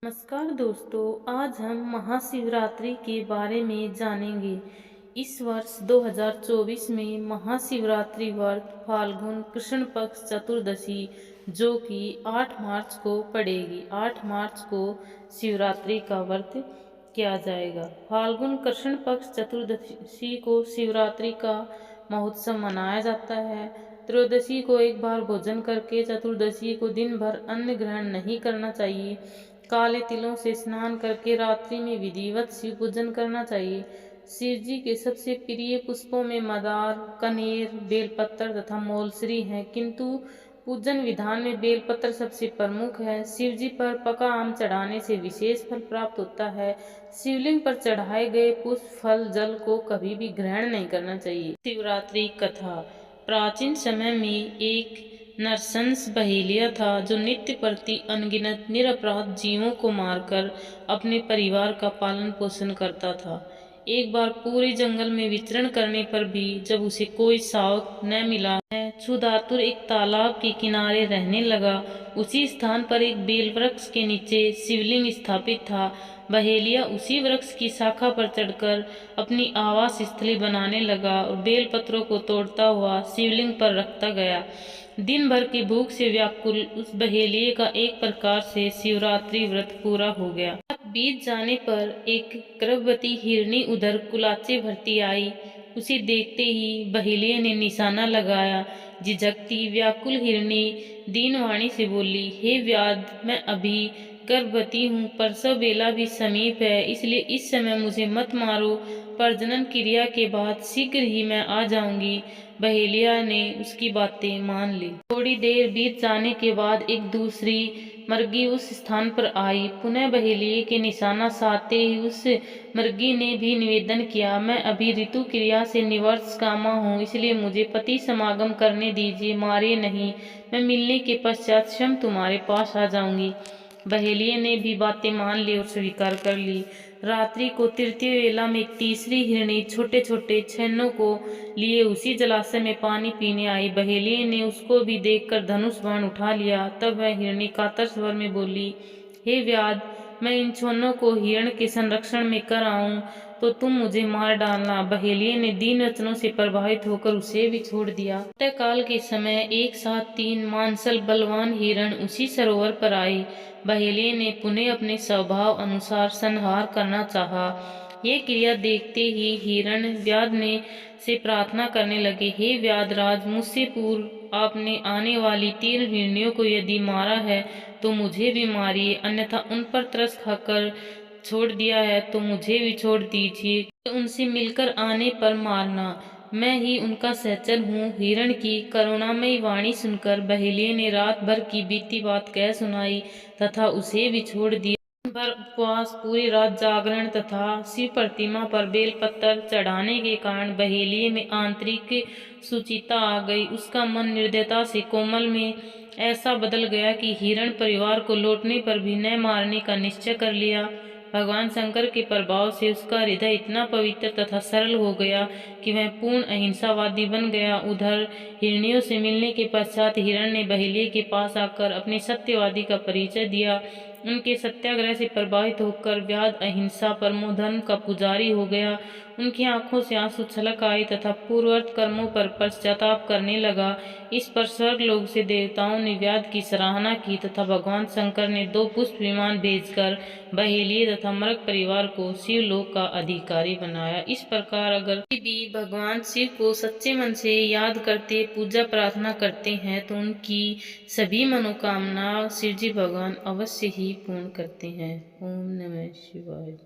नमस्कार दोस्तों, आज हम महाशिवरात्रि के बारे में जानेंगे। इस वर्ष 2024 में महाशिवरात्रि व्रत फाल्गुन कृष्ण पक्ष चतुर्दशी जो कि 8 मार्च को पड़ेगी। 8 मार्च को शिवरात्रि का व्रत किया जाएगा। फाल्गुन कृष्ण पक्ष चतुर्दशी को शिवरात्रि का महोत्सव मनाया जाता है। त्रयोदशी को एक बार भोजन करके चतुर्दशी को दिन भर अन्न ग्रहण नहीं करना चाहिए। काले तिलों से स्नान करके रात्रि में विधिवत शिव पूजन करना चाहिए। शिव जी के सबसे प्रिय पुष्पों में मंदार, कनेर, बेलपत्र तथा मोलसरी हैं, किंतु पूजन विधान में बेलपत्र सबसे प्रमुख है। शिव जी पर पका आम चढ़ाने से विशेष फल प्राप्त होता है। शिवलिंग पर चढ़ाए गए पुष्प, फल, जल को कभी भी ग्रहण नहीं करना चाहिए। शिवरात्रि कथा। प्राचीन समय में एक नरसंस बहेलिया था जो नित्य प्रति अनगिनत निरपराध जीवों को मारकर अपने परिवार का पालन पोषण करता था। एक बार पूरे जंगल में विचरण करने पर भी जब उसे कोई सावक न मिला, वह क्षुधातुर एक तालाब के किनारे रहने लगा। उसी स्थान पर एक बेल वृक्ष के नीचे शिवलिंग स्थापित था। बहेलिया उसी वृक्ष की शाखा पर चढ़कर अपनी आवास स्थली बनाने लगा और बेल पत्रों को तोड़ता हुआ शिवलिंग पर रखता गया। दिन भर की भूख से व्याकुल उस बहेलिये का एक प्रकार से शिवरात्रि व्रत पूरा हो गया। रात बीत जाने पर एक गर्भवती हिरनी उधर कुलाचे भरती आई। उसे देखते ही बहेलिये ने निशाना लगाया। झिझकती व्याकुल हिरनी दीनवाणी से बोली, हे व्याध, मैं अभी गर्भवती हूँ, प्रसव बेला भी समीप है, इसलिए इस समय मुझे मत मारो। प्रजनन क्रिया के बाद शीघ्र ही मैं आ जाऊंगी। बहेलिया ने उसकी बातें मान ली। थोड़ी देर बीत जाने के बाद एक दूसरी मर्गी उस स्थान पर आई। पुनः बहेलिये के निशाना साधते ही उस मर्गी ने भी निवेदन किया, मैं अभी ऋतु क्रिया से निवर्ष कामा हूँ, इसलिए मुझे पति समागम करने दीजिए, मारिए नहीं। मैं मिलने के पश्चात स्वयं तुम्हारे पास आ जाऊंगी। बहेलिये ने भी बातें मान ली और स्वीकार कर ली। रात्रि को तृतीय वेला में एक तीसरी हिरणी छोटे छोटे छन्नों को लिए उसी जलाशय में पानी पीने आई। बहेलिये ने उसको भी देखकर धनुष बाण उठा लिया। तब वह हिरणी कातर स्वर में बोली, हे व्याध, मैं इन छन्नों को हिरण के संरक्षण में कर आऊं तो तुम मुझे मार डालना। बहेलिये ने दीन वचनों से प्रभावित होकर उसे भी छोड़ दिया। काल के समय एक साथ 3 मांसल बलवान हिरण उसी सरोवर पर आए। बहेलिये ने पुनः अपने स्वभाव अनुसार संहार करना चाहा। ये क्रिया देखते ही हिरण व्याध ने से प्रार्थना करने लगे, हे व्याधराज, मुझसे पूर्व आपने आने वाली 3 हिरणियों को यदि मारा है तो मुझे भी मारिए, अन्यथा उन पर तरस खाकर छोड़ दिया है तो मुझे भी छोड़ दीजिए। उनसे मिलकर आने पर मारना, मैं ही उनका सहचर हूँ। हिरण की करुणामयी वाणी सुनकर बहेलिये ने रात भर की बीती बात कह सुनाई तथा उसे भी छोड़ दिया। दिन भर उपवास, पूरी रात जागरण तथा शिव प्रतिमा पर बेलपत्र चढ़ाने के कारण बहेलिये में आंतरिक सुचिता आ गई। उसका मन निर्दयता से कोमल में ऐसा बदल गया कि हिरण परिवार को लौटने पर भी न मारने का निश्चय कर लिया। भगवान शंकर के प्रभाव से उसका हृदय इतना पवित्र तथा सरल हो गया कि वह पूर्ण अहिंसावादी बन गया। उधर हिरणियों से मिलने के पश्चात हिरण ने बहेलिये के पास आकर अपने सत्यवादी का परिचय दिया। उनके सत्याग्रह से प्रभावित होकर व्याध अहिंसा परमो धर्म का पुजारी हो गया। उनकी आंखों से आंसू छलक आए तथा पूर्ववर्त कर्मों पर पश्चाताप करने लगा। इस पर स्वर्ग लोक से देवताओं ने व्याध की सराहना की तथा भगवान शंकर ने 2 पुष्प विमान भेजकर बहेलिये तथा मृग परिवार को शिवलोक का अधिकारी बनाया। इस प्रकार अगर कोई भी भगवान शिव को सच्चे मन से याद करते, पूजा प्रार्थना करते हैं तो उनकी सभी मनोकामना शिवजी भगवान अवश्य ही पूर्ण करते हैं। ओम नमः शिवाय।